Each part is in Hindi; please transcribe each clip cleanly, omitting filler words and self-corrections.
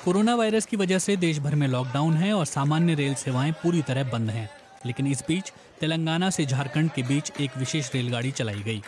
कोरोना वायरस की वजह से देश भर में लॉकडाउन है और सामान्य रेल सेवाएं पूरी तरह बंद हैं। लेकिन इस बीच तेलंगाना से झारखंड के बीच एक विशेष रेलगाड़ी चलाई गई।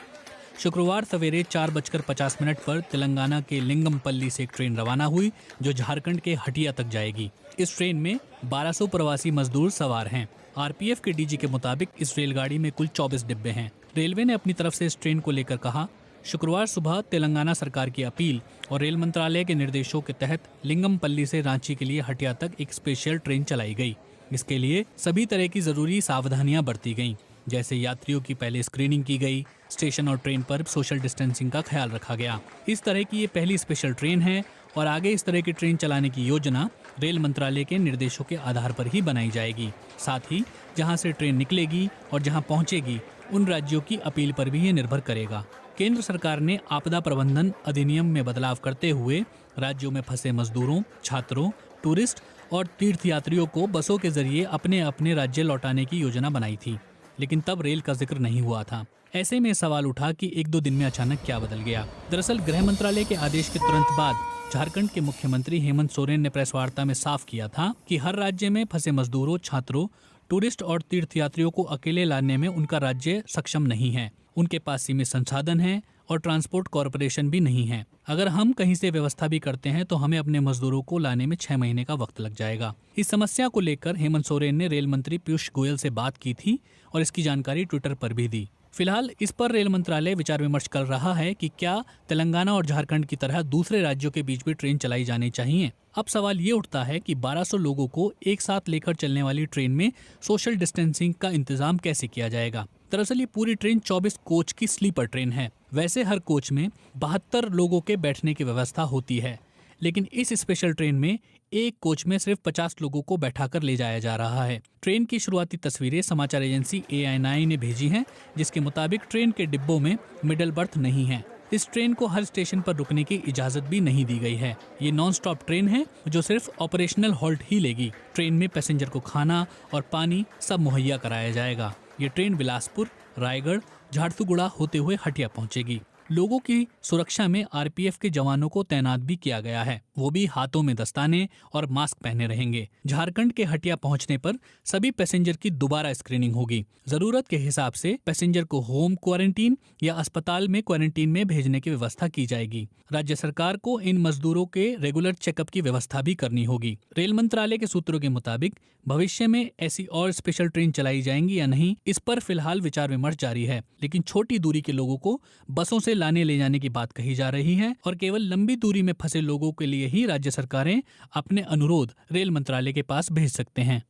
शुक्रवार सवेरे 4:50 पर तेलंगाना के लिंगमपल्ली से एक ट्रेन रवाना हुई जो झारखंड के हटिया तक जाएगी। इस ट्रेन में 1200 प्रवासी मजदूर सवार हैं। आरपीएफ के डीजी के मुताबिक इस रेलगाड़ी में कुल 24 डिब्बे हैं। रेलवे ने अपनी तरफ से इस ट्रेन को लेकर कहा, शुक्रवार सुबह तेलंगाना सरकार की अपील और रेल मंत्रालय के निर्देशों के तहत लिंगमपल्ली से रांची के लिए हटिया तक एक स्पेशल ट्रेन चलाई गई। इसके लिए सभी तरह की जरूरी सावधानियां बरती गईं, जैसे यात्रियों की पहले स्क्रीनिंग की गई, स्टेशन और ट्रेन पर सोशल डिस्टेंसिंग का ख्याल रखा गया। इस तरह की ये पहली स्पेशल ट्रेन है और आगे इस तरह की ट्रेन चलाने की योजना रेल मंत्रालय के निर्देशों के आधार पर ही बनाई जाएगी। साथ ही जहां से ट्रेन निकलेगी और जहां पहुंचेगी उन राज्यों की अपील पर भी ये निर्भर करेगा। केंद्र सरकार ने आपदा प्रबंधन अधिनियम में बदलाव करते हुए राज्यों में फंसे मजदूरों, छात्रों, टूरिस्ट और तीर्थयात्रियों को बसों के जरिए अपने अपने राज्य लौटाने की योजना बनाई थी, लेकिन तब रेल का जिक्र नहीं हुआ था। ऐसे में सवाल उठा कि 1-2 दिन में अचानक क्या बदल गया। दरअसल गृह मंत्रालय के आदेश के तुरंत बाद झारखंड के मुख्यमंत्री हेमंत सोरेन ने प्रेस वार्ता में साफ किया था कि हर राज्य में फंसे मजदूरों, छात्रों, टूरिस्ट और तीर्थयात्रियों को अकेले लाने में उनका राज्य सक्षम नहीं है। उनके पास सीमित संसाधन हैं और ट्रांसपोर्ट कॉरपोरेशन भी नहीं है। अगर हम कहीं से व्यवस्था भी करते हैं तो हमें अपने मजदूरों को लाने में 6 महीने का वक्त लग जाएगा। इस समस्या को लेकर हेमंत सोरेन ने रेल मंत्री पीयूष गोयल से बात की थी और इसकी जानकारी ट्विटर पर भी दी। फिलहाल इस पर रेल मंत्रालय विचार विमर्श कर रहा है कि क्या तेलंगाना और झारखंड की तरह दूसरे राज्यों के बीच भी ट्रेन चलाई जानी चाहिए। अब सवाल ये उठता है कि 1200 लोगों को एक साथ लेकर चलने वाली ट्रेन में सोशल डिस्टेंसिंग का इंतजाम कैसे किया जाएगा। दरअसल ये पूरी ट्रेन 24 कोच की स्लीपर ट्रेन है। वैसे हर कोच में 72 लोगों के बैठने की व्यवस्था होती है, लेकिन इस स्पेशल ट्रेन में एक कोच में सिर्फ 50 लोगों को बैठाकर ले जाया जा रहा है। ट्रेन की शुरुआती तस्वीरें समाचार एजेंसी ANI ने भेजी हैं, जिसके मुताबिक ट्रेन के डिब्बों में मिडल बर्थ नहीं है। इस ट्रेन को हर स्टेशन पर रुकने की इजाजत भी नहीं दी गई है। ये नॉन स्टॉप ट्रेन है जो सिर्फ ऑपरेशनल हॉल्ट ही लेगी। ट्रेन में पैसेंजर को खाना और पानी सब मुहैया कराया जाएगा। ये ट्रेन बिलासपुर, रायगढ़, झारसुगुड़ा होते हुए हटिया पहुंचेगी। लोगों की सुरक्षा में आरपीएफ के जवानों को तैनात भी किया गया है। वो भी हाथों में दस्ताने और मास्क पहने रहेंगे। झारखंड के हटिया पहुंचने पर सभी पैसेंजर की दोबारा स्क्रीनिंग होगी। जरूरत के हिसाब से पैसेंजर को होम क्वारंटीन या अस्पताल में क्वारंटीन में भेजने की व्यवस्था की जाएगी। राज्य सरकार को इन मजदूरों के रेगुलर चेकअप की व्यवस्था भी करनी होगी। रेल मंत्रालय के सूत्रों के मुताबिक भविष्य में ऐसी और स्पेशल ट्रेन चलाई जाएंगी या नहीं, इस पर फिलहाल विचार विमर्श जारी है। लेकिन छोटी दूरी के लोगों को बसों से लाने ले जाने की बात कही जा रही है और केवल लंबी दूरी में फंसे लोगों के लिए ही राज्य सरकारें अपने अनुरोध रेल मंत्रालय के पास भेज सकते हैं।